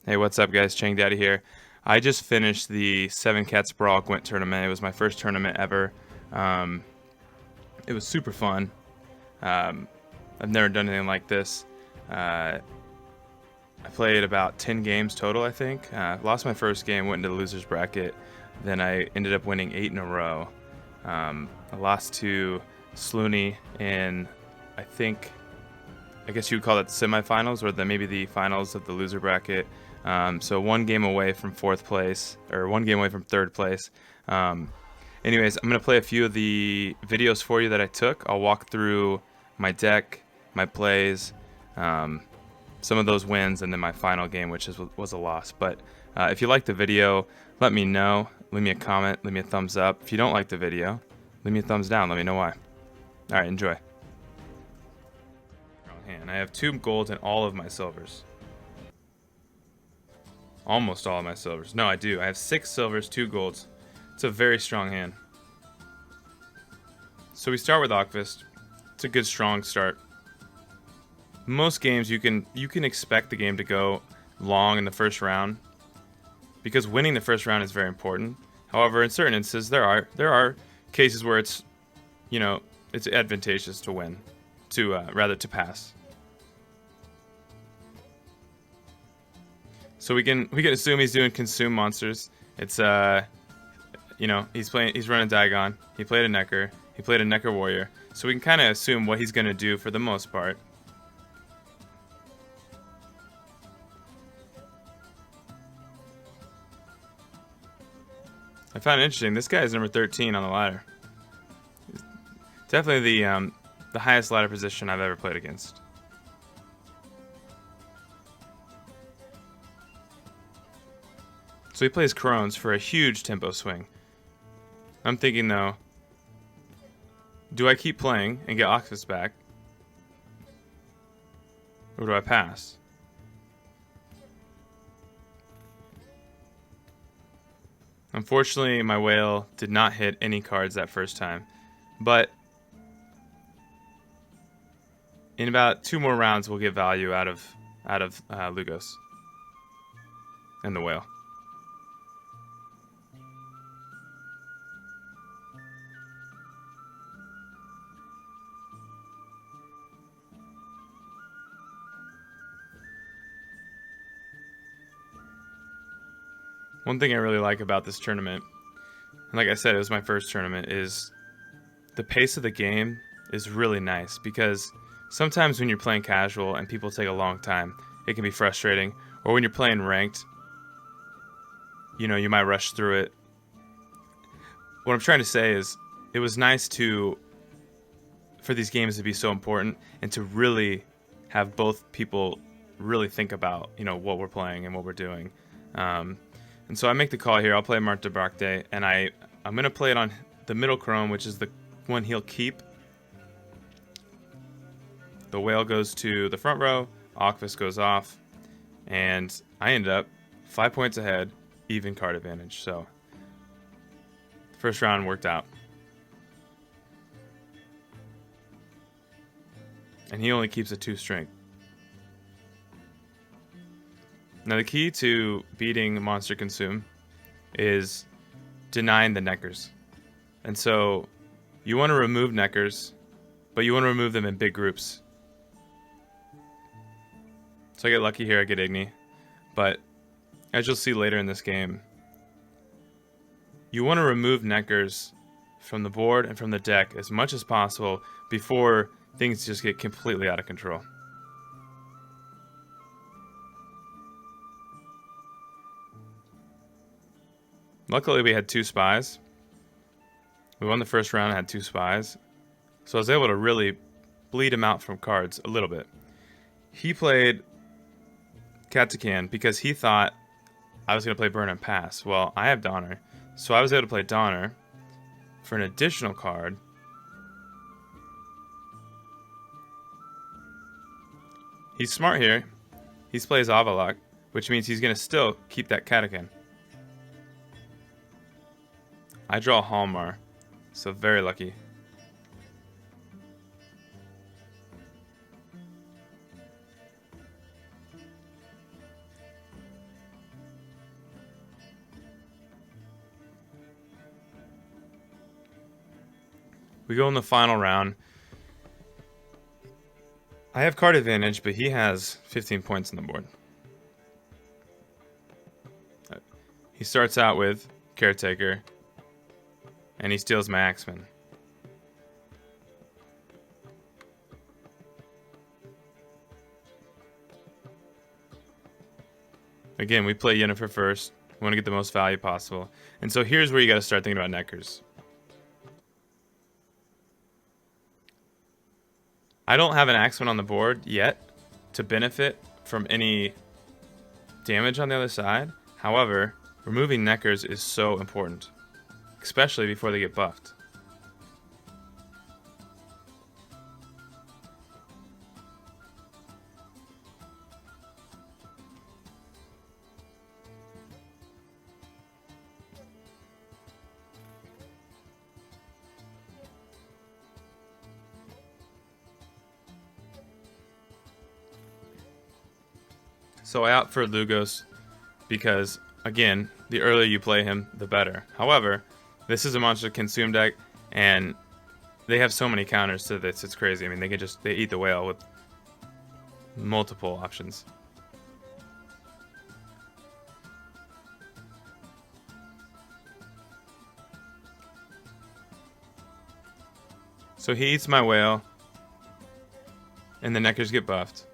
Hey, what's up, guys? Chang Daddy here. I just finished the Seven Cats Brawl Gwent tournament. It was my first tournament ever. Um, it was super fun. Um, I've never done anything like this. I played about 10 games total, I think. Lost my first game, went into the loser's bracket. Then I ended up winning 8 in a row. I lost to Slooney in, I guess you would call it the semifinals or maybe the finals of the loser bracket. So one game away from fourth place, or one game away from third place. Anyways, I'm going to play a few of the videos for you that I took. I'll walk through my deck, my plays, some of those wins, and then my final game, which was a loss. But if you like the video, let me know. Leave me a comment, leave me a thumbs up. If you don't like the video, leave me a thumbs down. Let me know why. All right, enjoy. And I have 2 golds and all of my silvers. Almost all of my silvers. No, I do. I have 6 silvers, 2 golds. It's a very strong hand. So we start with Arteqq. It's a good, strong start. Most games you can expect the game to go long in the first round because winning the first round is very important. However, in certain instances, there are cases where it's advantageous to win, rather to pass. So we can assume he's doing consume monsters. It's he's running Dagon. He played a Necker. He played a Necker warrior. So we can kind of assume what he's gonna do for the most part. I found it interesting. This guy is number 13 on the ladder. Definitely the highest ladder position I've ever played against. So he plays Crones for a huge tempo swing. I'm thinking though, do I keep playing and get Arteqq back? Or do I pass? Unfortunately, my whale did not hit any cards that first time. But in about 2 more rounds, we'll get value out of Lugos and the whale. One thing I really like about this tournament, and like I said, it was my first tournament, is the pace of the game is really nice because sometimes when you're playing casual and people take a long time, it can be frustrating. Or when you're playing ranked, you might rush through it. What I'm trying to say is it was nice for these games to be so important and to really have both people really think about, what we're playing and what we're doing. And so I make the call here. I'll play Arteqq, and I'm going to play it on the middle Chrome, which is the one he'll keep. The whale goes to the front row, Arteqq goes off, and I end up 5 points ahead, even card advantage. So the first round worked out. And he only keeps a 2 strength. Now the key to beating Monster Consume is denying the Neckers. And so you want to remove Neckers, but you want to remove them in big groups. So I get lucky here, I get Igni. But as you'll see later in this game, you want to remove Neckers from the board and from the deck as much as possible before things just get completely out of control. Luckily, we had 2 spies. We won the first round and had 2 spies. So I was able to really bleed him out from cards a little bit. He played Katakan because he thought I was going to play Burn and Pass. Well, I have Donner. So I was able to play Donner for an additional card. He's smart here. He plays Avalok, which means he's going to still keep that Katakan. I draw Hallmar, so very lucky. We go in the final round. I have card advantage, but he has 15 points on the board. He starts out with Caretaker, and he steals my Axeman. Again, we play Yennefer first. We want to get the most value possible. And so here's where you got to start thinking about Neckers. I don't have an Axeman on the board yet to benefit from any damage on the other side. However, removing Neckers is so important, especially before they get buffed. So I opt for Lugos because, again, the earlier you play him, the better. However, this is a monster consume deck, and they have so many counters to this, it's crazy. I mean, they eat the whale with multiple options. So he eats my whale, and the Neckers get buffed.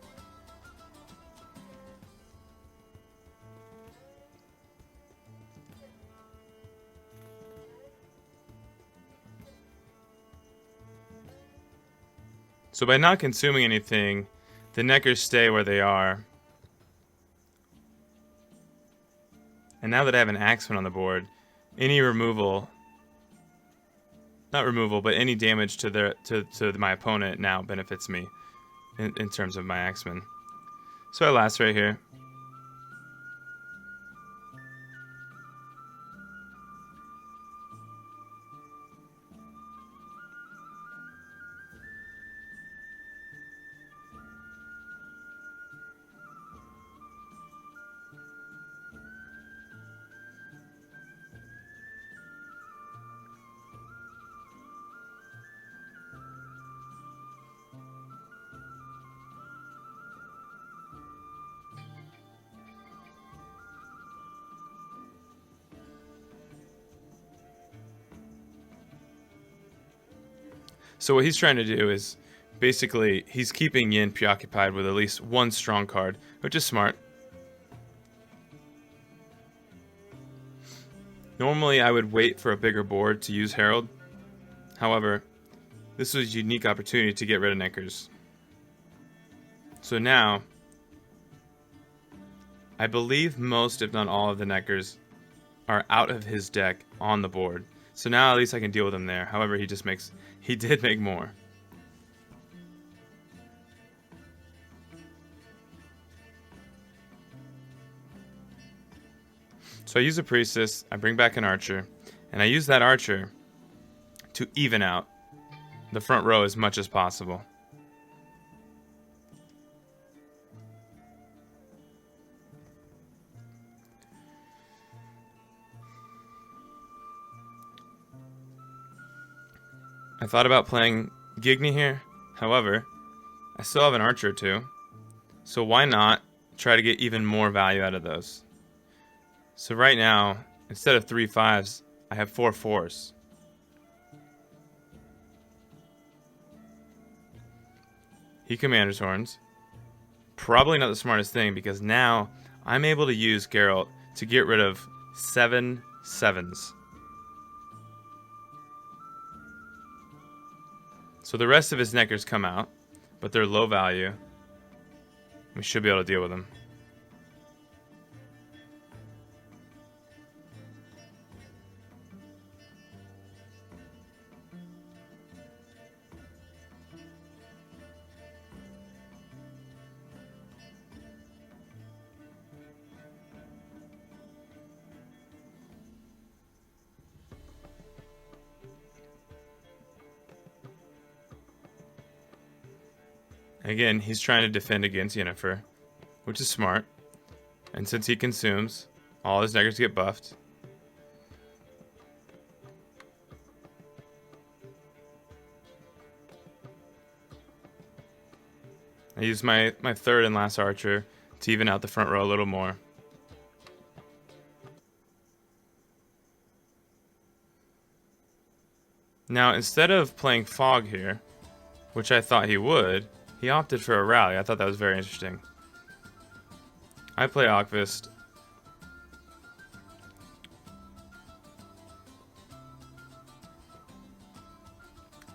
So by not consuming anything, the Neckers stay where they are. And now that I have an Axeman on the board, any removal, not removal, but any damage to my opponent now benefits me in terms of my Axeman. So I lacerate here. So what he's trying to do is basically he's keeping Yin preoccupied with at least one strong card, which is smart. Normally I would wait for a bigger board to use Herald. However, this was a unique opportunity to get rid of Neckers. So now, I believe most, if not all, of the Neckers are out of his deck on the board. So now at least I can deal with him there. However, he did make more. So I use a Priestess, I bring back an Archer, and I use that Archer to even out the front row as much as possible. I thought about playing Gigny here, however, I still have an Archer too, so why not try to get even more value out of those? So right now, instead of 3 5s, I have 4 4s. He Commander's Horns. Probably not the smartest thing because now I'm able to use Geralt to get rid of 7 7s. So the rest of his Neckers come out, but they're low value. We should be able to deal with them. Again, he's trying to defend against Yennefer, which is smart. And since he consumes, all his Neckers get buffed. used my third and last archer to even out the front row a little more. Now, instead of playing Fog here, which I thought he would, he opted for a rally. I thought that was very interesting. I play Arteqq.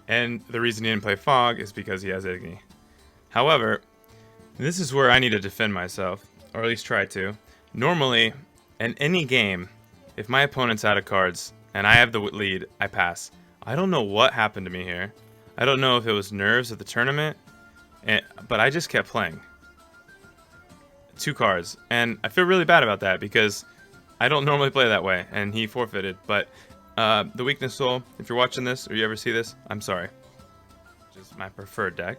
And the reason he didn't play Fog is because he has Igni. However, this is where I need to defend myself, or at least try to. Normally, in any game, if my opponent's out of cards and I have the lead, I pass. I don't know what happened to me here. I don't know if it was nerves at the tournament, but I just kept playing. 2 cards, and I feel really bad about that because I don't normally play that way, and he forfeited. But the Weakness Soul, if you're watching this or you ever see this, I'm sorry. Just my preferred deck.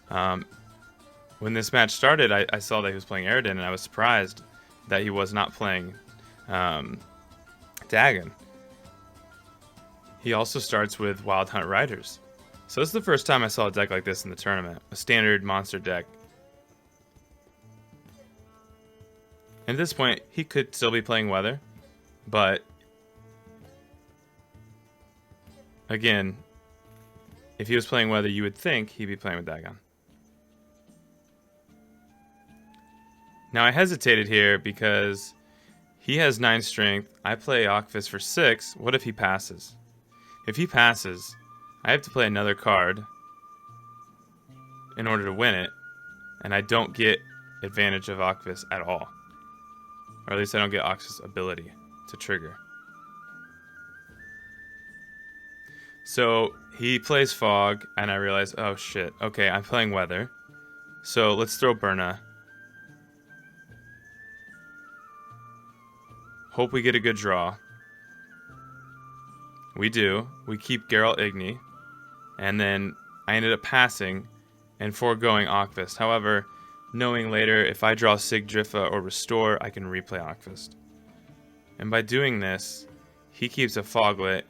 When this match started, I saw that he was playing Aridin, and I was surprised that he was not playing Dagon. He also starts with Wild Hunt Riders. So this is the first time I saw a deck like this in the tournament. A standard monster deck. And at this point, he could still be playing Weather. But again, if he was playing Weather, you would think he'd be playing with Dagon. Now I hesitated here because he has 9 strength. I play Arteqq for 6. What if he passes? If he passes, I have to play another card in order to win it, and I don't get advantage of Arteqq at all. Or at least I don't get Arteqq's ability to trigger. So he plays Fog, and I realize, oh shit, okay, I'm playing Weather. So let's throw Burna. Hope we get a good draw. We do. We keep Geralt Igni. And then I ended up passing and foregoing Arteqq. However, knowing later if I draw Sigdrifa or Restore, I can replay Arteqq. And by doing this, he keeps a Foglet.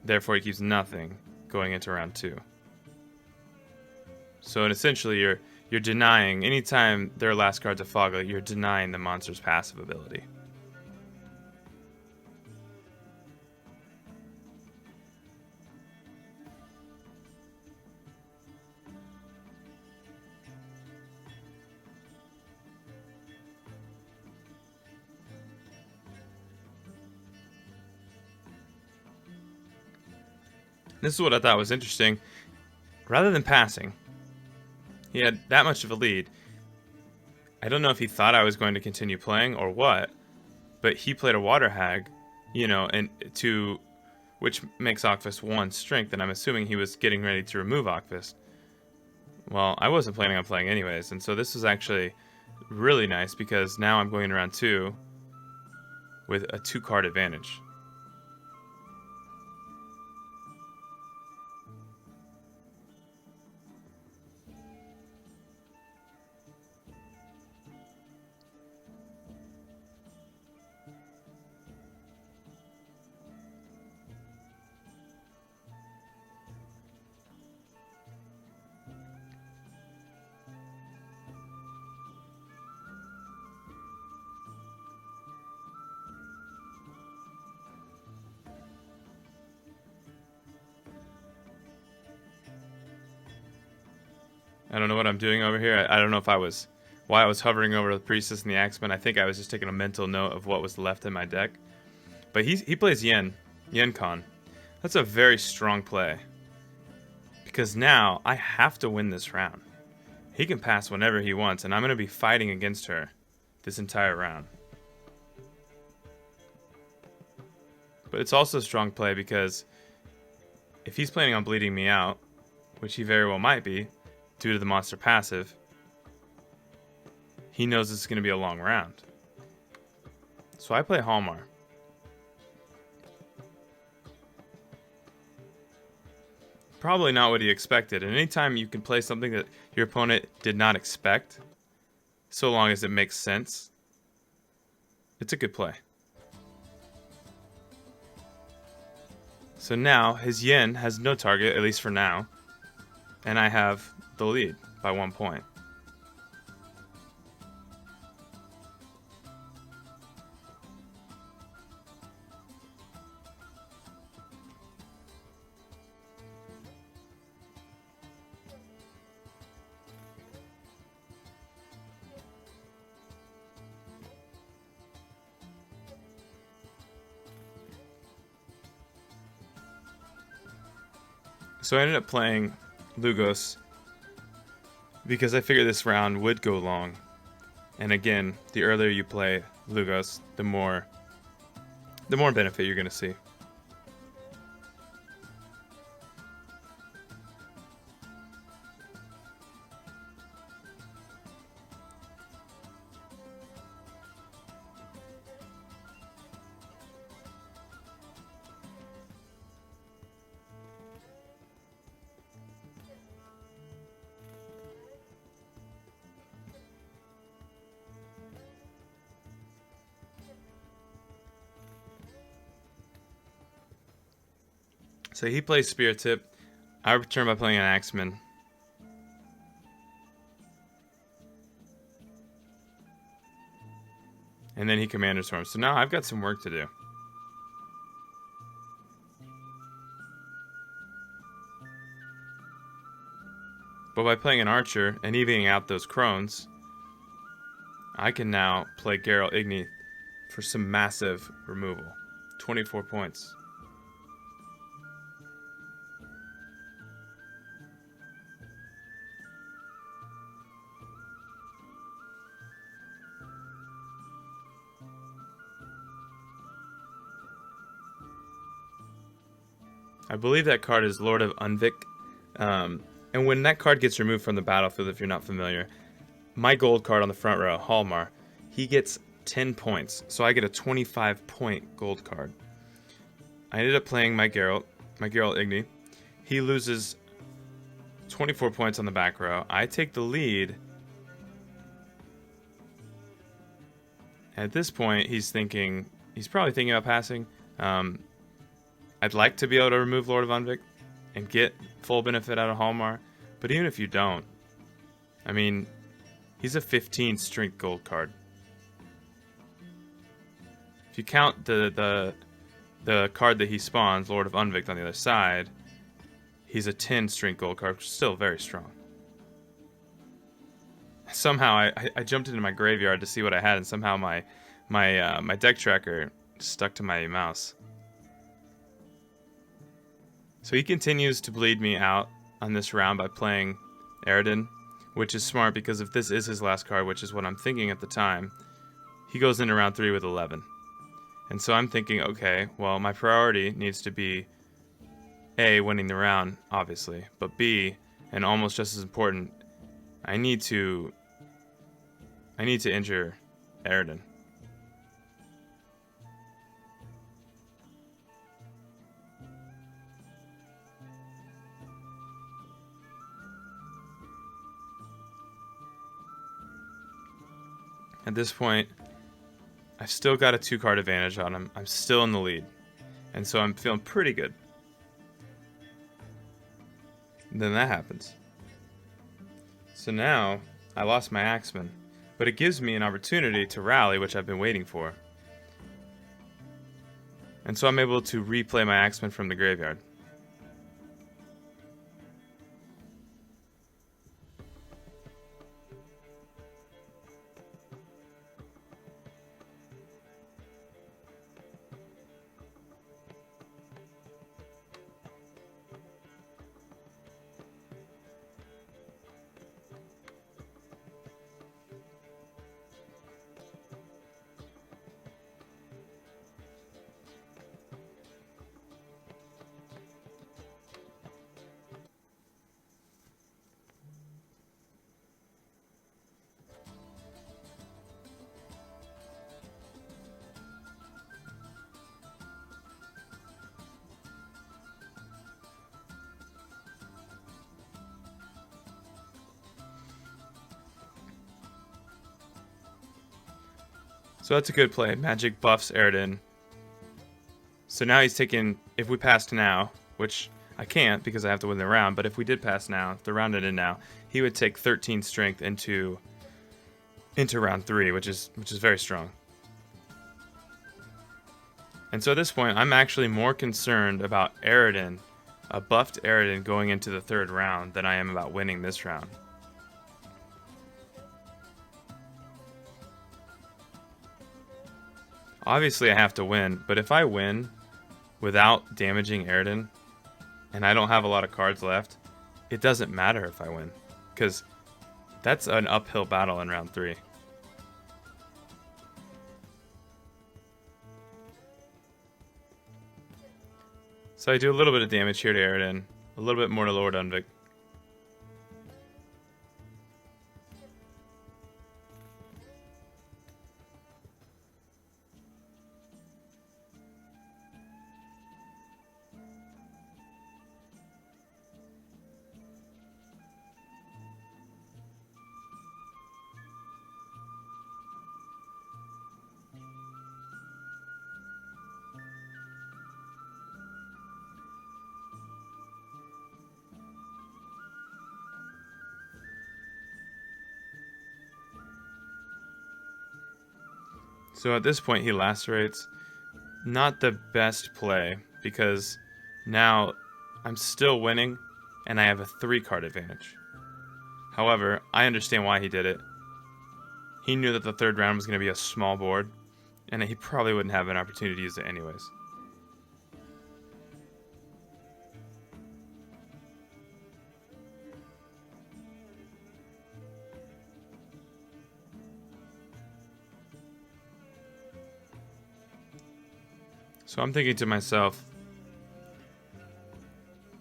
Therefore, he keeps nothing going into round 2. So essentially, you're denying, anytime their last card's a Foglet, you're denying the monster's passive ability. This is what I thought was interesting. Rather than passing, he had that much of a lead. I don't know if he thought I was going to continue playing or what, but he played a Water Hag, you know, which makes Arteqq 1 strength, and I'm assuming he was getting ready to remove Arteqq. Well, I wasn't planning on playing anyways, and so this is actually really nice because now I'm going into round 2 with a 2-card advantage. I don't know what I'm doing over here. I don't know if why I was hovering over the Priestess and the Axeman. I think I was just taking a mental note of what was left in my deck. But he plays Yen Con. That's a very strong play. Because now I have to win this round. He can pass whenever he wants, and I'm going to be fighting against her this entire round. But it's also a strong play because if he's planning on bleeding me out, which he very well might be, due to the monster passive, he knows this is going to be a long round. So I play Hallmar. Probably not what he expected. And anytime you can play something that your opponent did not expect, so long as it makes sense, it's a good play. So now his Yen has no target, at least for now, and I have the lead by 1 point. So I ended up playing Lugos because I figured this round would go long. And again, the earlier you play Lugos, the more benefit you're going to see. So he plays Spirit Tip. I return by playing an Axeman. And then he Commander Storms. So now I've got some work to do. But by playing an Archer and evening out those Crones, I can now play Geralt Igni for some massive removal. 24 points. I believe that card is Lord of Unvik. And when that card gets removed from the battlefield, if you're not familiar, my gold card on the front row, Hallmar, he gets 10 points. So I get a 25-point gold card. I ended up playing my Geralt Igni. He loses 24 points on the back row. I take the lead. At this point, he's probably thinking about passing. I'd like to be able to remove Lord of Unvik and get full benefit out of Hallmar, but even if you don't, I mean, he's a 15 strength gold card. If you count the card that he spawns, Lord of Unvik, on the other side, he's a 10 strength gold card, which is still very strong. Somehow I jumped into my graveyard to see what I had, and somehow my deck tracker stuck to my mouse. So he continues to bleed me out on this round by playing Eredin, which is smart because if this is his last card, which is what I'm thinking at the time, he goes into round 3 with 11. And so I'm thinking, okay, well, my priority needs to be A, winning the round, obviously, but B, and almost just as important, I need to injure Eredin. At this point, I've still got a 2-card advantage on him. I'm still in the lead. And so I'm feeling pretty good. And then that happens. So now, I lost my Axeman. But it gives me an opportunity to rally, which I've been waiting for. And so I'm able to replay my Axeman from the graveyard. So that's a good play. Magic buffs Eredin. So now he's taking, if we passed now, which I can't because I have to win the round, but if we did pass now, if the round ended now, he would take 13 strength into round 3, which is very strong. And so at this point, I'm actually more concerned about Eredin, a buffed Eredin going into the 3rd round than I am about winning this round. Obviously, I have to win, but if I win without damaging Eredin and I don't have a lot of cards left, it doesn't matter if I win, because that's an uphill battle in round 3. So I do a little bit of damage here to Aridin, a little bit more to Lord Unvik. So at this point he lacerates. Not the best play, because now I'm still winning and I have a 3-card advantage. However, I understand why he did it. He knew that the third round was going to be a small board, and that he probably wouldn't have an opportunity to use it anyways. So I'm thinking to myself,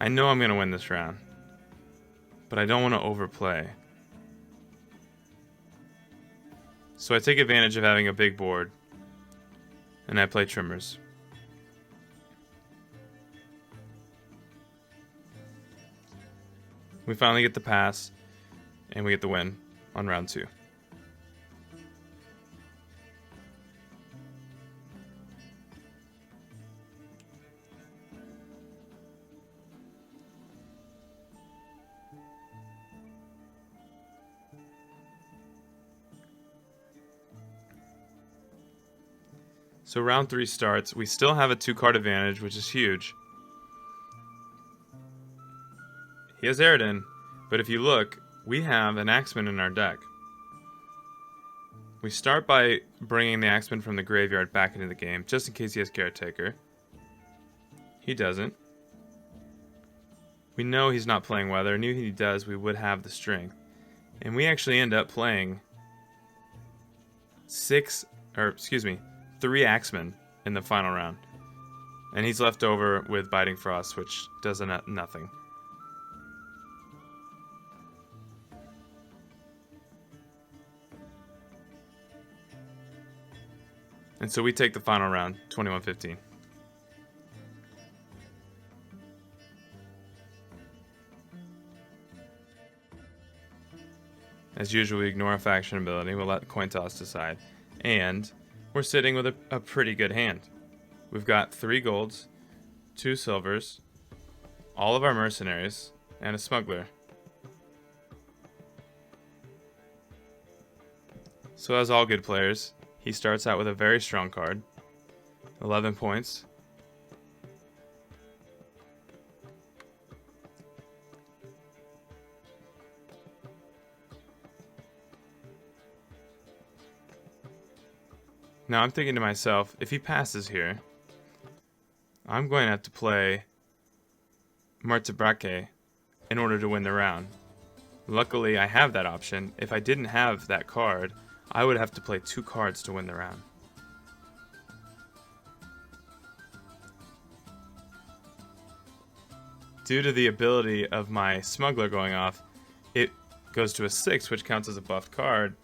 I know I'm going to win this round, but I don't want to overplay. So I take advantage of having a big board, and I play Trimmers. We finally get the pass, and we get the win on round 2. So round 3 starts. We still have a 2-card advantage, which is huge. He has Aridin, but if you look, we have an Axeman in our deck. We start by bringing the Axeman from the graveyard back into the game, just in case he has Caretaker. He doesn't. We know he's not playing Weather, and even if he does, we would have the Strength. And we actually end up playing 3 Axemen in the final round. And he's left over with Biting Frost, which does nothing. And so we take the final round, 21-15. As usual, we ignore a faction ability. We'll let the coin toss decide. And we're sitting with a pretty good hand. We've got 3 golds, 2 silvers, all of our mercenaries, and a smuggler. So as all good players, he starts out with a very strong card. 11 points. Now I'm thinking to myself, if he passes here, I'm going to have to play Arteqq in order to win the round. Luckily, I have that option. If I didn't have that card, I would have to play 2 cards to win the round. Due to the ability of my smuggler going off, it goes to a 6, which counts as a buffed card,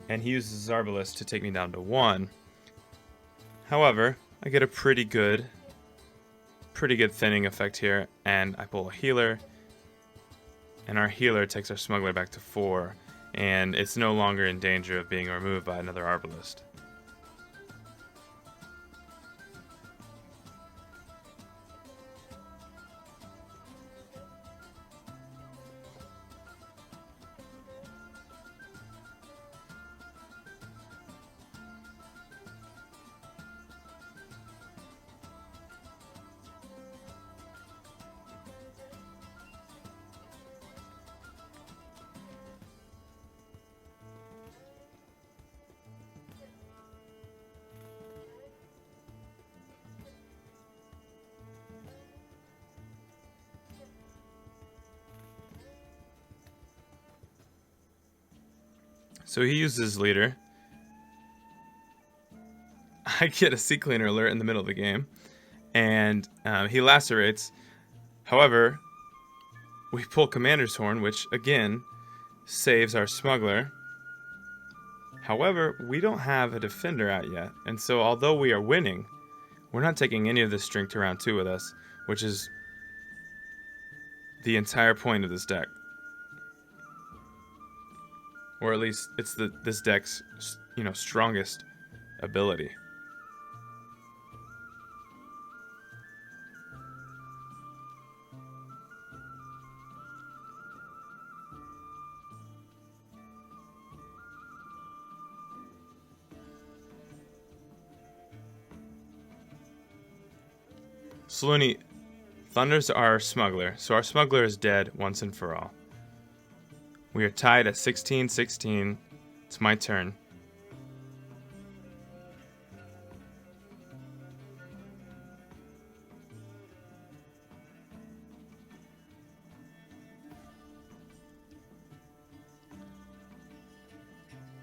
and he uses Zarbalist to take me down to 1. However, I get a pretty good thinning effect here, and I pull a healer, and our healer takes our smuggler back to 4, and it's no longer in danger of being removed by another Arbalist. So he uses leader. I get a sea cleaner alert in the middle of the game, and he lacerates. However, we pull Commander's Horn, which again saves our smuggler. However, we don't have a defender out yet, and so although we are winning, we're not taking any of this strength to round 2 with us, which is the entire point of this deck. Or at least it's this deck's, strongest ability. Saluni, Thunder's our smuggler, so our smuggler is dead once and for all. We are tied at 16-16. It's my turn.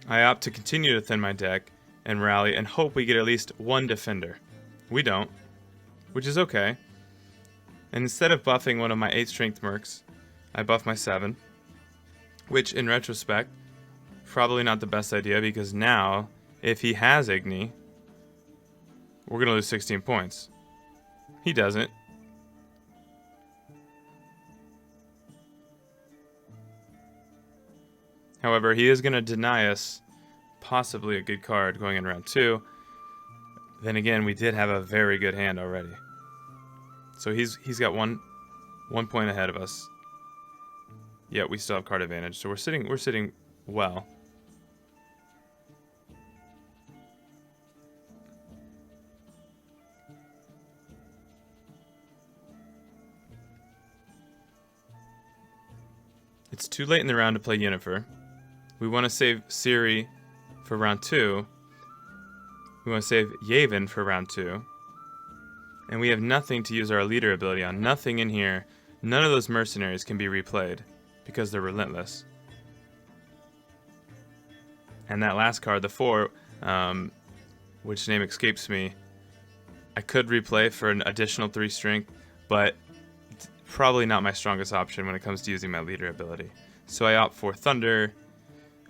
I opt to continue to thin my deck and rally and hope we get at least one defender. We don't, which is okay. And instead of buffing one of my 8 strength mercs, I buff my 7. Which, in retrospect, probably not the best idea, because now, if he has Igni, we're going to lose 16 points. He doesn't. However, he is going to deny us possibly a good card going in round 2. Then again, we did have a very good hand already. So he's got one point ahead of us. Yet we still have card advantage, so we're sitting well. It's too late in the round to play Yennefer. We want to save Ciri for round 2. We want to save Yavin for round 2. And we have nothing to use our leader ability on. Nothing in here. None of those mercenaries can be replayed, because they're relentless. And that last card, the 4, which name escapes me, I could replay for an additional 3 strength, but probably not my strongest option when it comes to using my leader ability. So I opt for Thunder,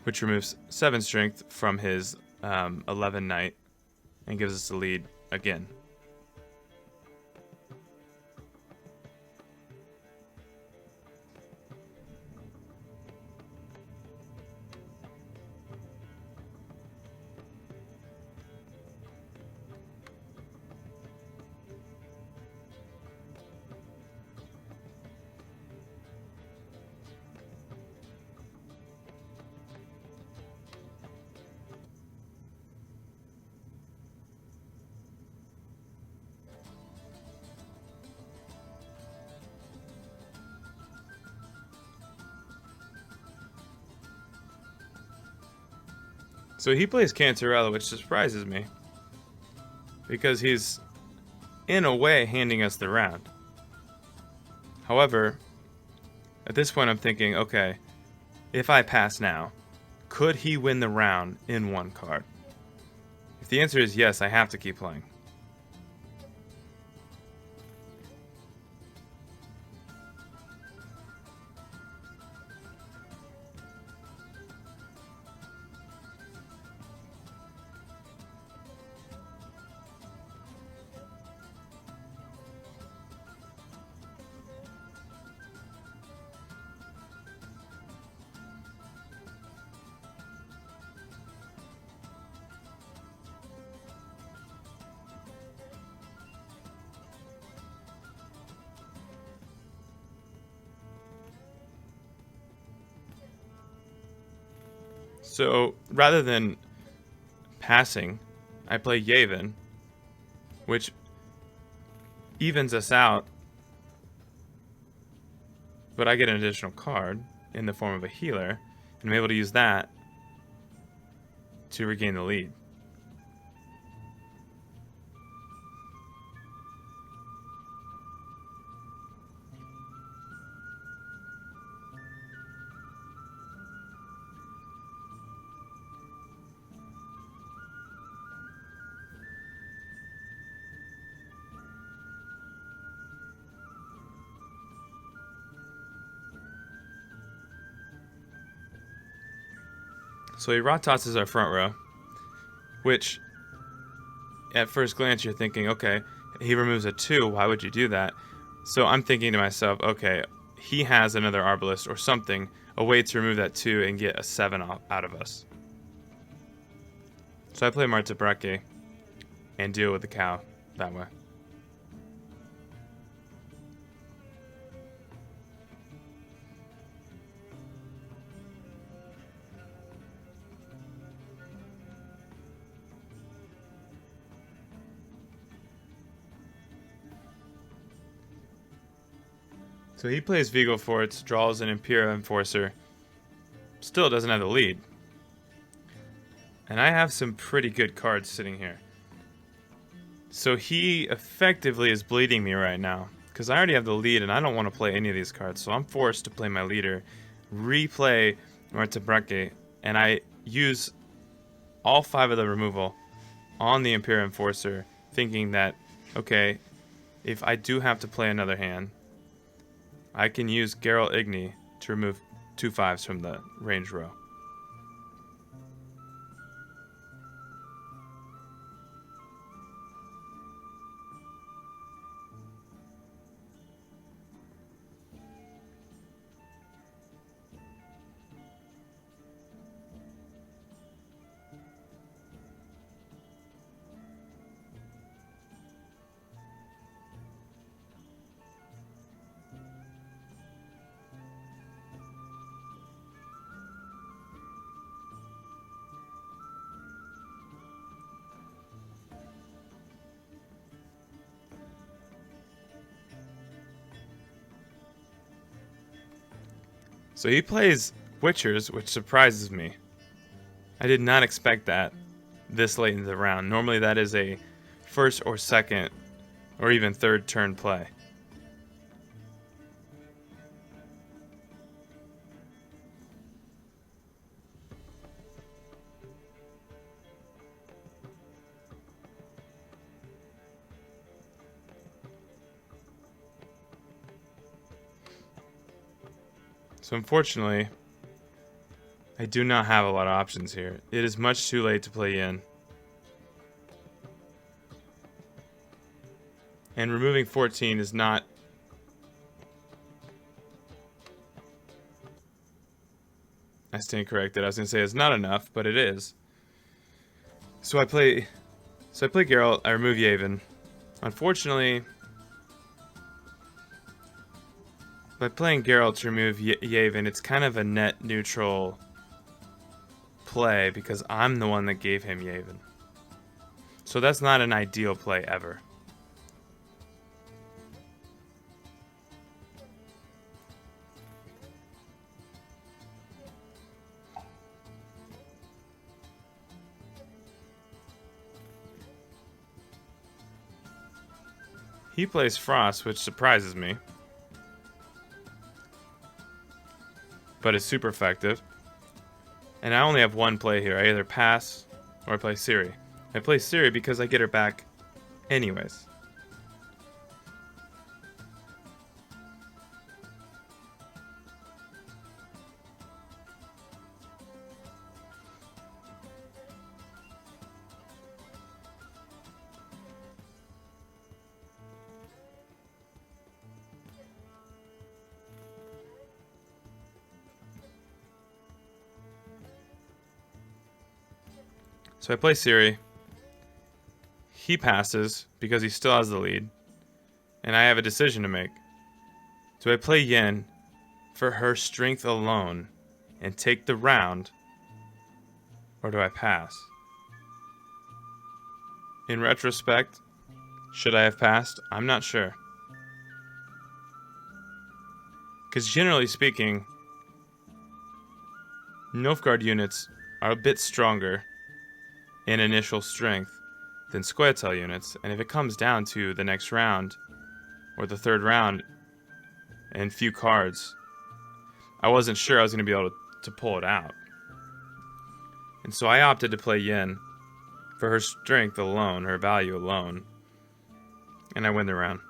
which removes 7 strength from his 11 knight and gives us the lead again. So he plays Cantarella, which surprises me, because he's, in a way, handing us the round. However, at this point I'm thinking, okay, if I pass now, could he win the round in 1 card? If the answer is yes, I have to keep playing. So rather than passing, I play Yavin, which evens us out, but I get an additional card in the form of a healer, and I'm able to use that to regain the lead. So he raw tosses our front row, which at first glance you're thinking, okay, he removes a 2, why would you do that? So I'm thinking to myself, okay, he has another Arbalest or something, a way to remove that 2 and get a 7 out of us. So I play Arteqq and deal with the cow that way. So he plays Vigo Forts, draws an Imperial Enforcer, still doesn't have the lead. And I have some pretty good cards sitting here. So he effectively is bleeding me right now, because I already have the lead and I don't want to play any of these cards. So I'm forced to play my leader, replay Arteqq, and I use all 5 of the removal on the Imperial Enforcer, thinking that, okay, if I do have to play another hand, I can use Geralt Igni to remove 2 5s from the range row. So he plays Witchers, which surprises me. I did not expect that this late in the round. Normally that is a first or second or even third turn play. So unfortunately, I do not have a lot of options here. It is much too late to play Yin. And removing 14 is not... I stand corrected. I was going to say it's not enough, but it is. So I play Geralt, I remove Yavin. Unfortunately, by playing Geralt to remove Yavin, it's kind of a net neutral play because I'm the one that gave him Yavin. So that's not an ideal play ever. He plays Frost, which surprises me, but is super effective. And I only have one play here. I either pass or I play Ciri. I play Ciri because I get her back anyways. So I play Ciri. He passes because he still has the lead. And I have a decision to make. Do I play Yin for her strength alone and take the round? Or do I pass? In retrospect, should I have passed? I'm not sure. Because generally speaking, Nilfgaard units are a bit stronger in initial strength than Squaretel units, and if it comes down to the next round or the third round and few cards, I wasn't sure I was going to be able to pull it out. And so I opted to play Yin for her strength alone, her value alone, and I win the round.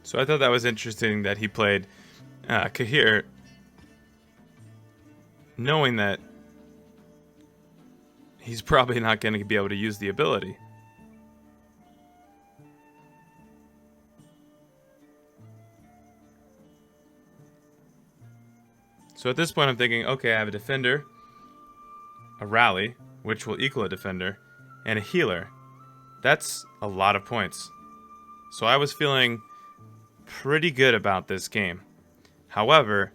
So I thought that was interesting that he played Kahir, knowing that he's probably not going to be able to use the ability. So at this point I'm thinking, okay, I have a defender, a rally, which will equal a defender, and a healer. That's a lot of points. So I was feeling pretty good about this game. However,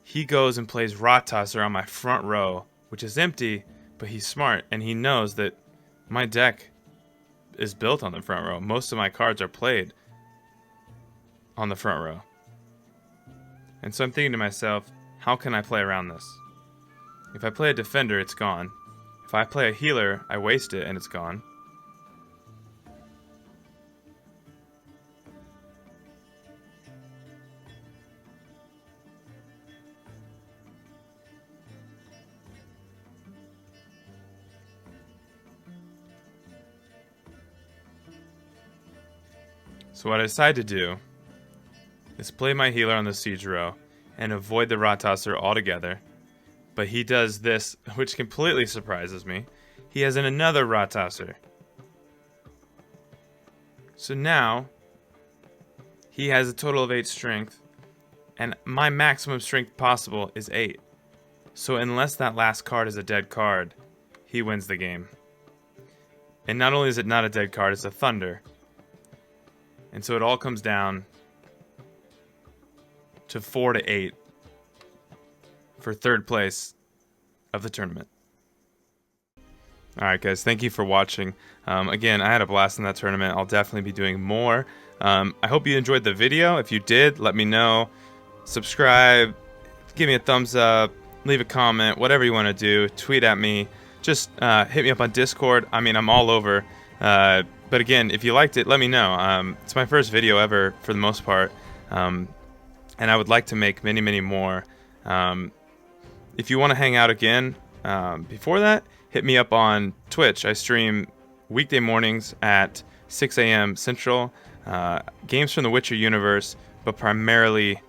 he goes and plays Rot Tosser on my front row, which is empty, but he's smart, and he knows that my deck is built on the front row. Most of my cards are played on the front row. And so I'm thinking to myself, how can I play around this? If I play a defender, it's gone. If I play a healer, I waste it and it's gone. So what I decide to do is play my healer on the siege row and avoid the Rot Tosser altogether. But he does this, which completely surprises me. He has another Rot Tosser. So now, he has a total of 8 strength, and my maximum strength possible is 8. So unless that last card is a dead card, he wins the game. And not only is it not a dead card, it's a Thunder. And so it all comes down to 4 to 8 for third place of the tournament. Alright guys, thank you for watching. Again, I had a blast in that tournament. I'll definitely be doing more. I hope you enjoyed the video. If you did, let me know. Subscribe, give me a thumbs up, leave a comment, whatever you want to do. Tweet at me. Just hit me up on Discord. I mean, I'm all over. But again, if you liked it, let me know. It's my first video ever for the most part. And I would like to make many, many more. If you want to hang out again before that, hit me up on Twitch. I stream weekday mornings at 6 a.m. Central. Games from the Witcher universe, but primarily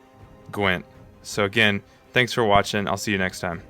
Gwent. So again, thanks for watching. I'll see you next time.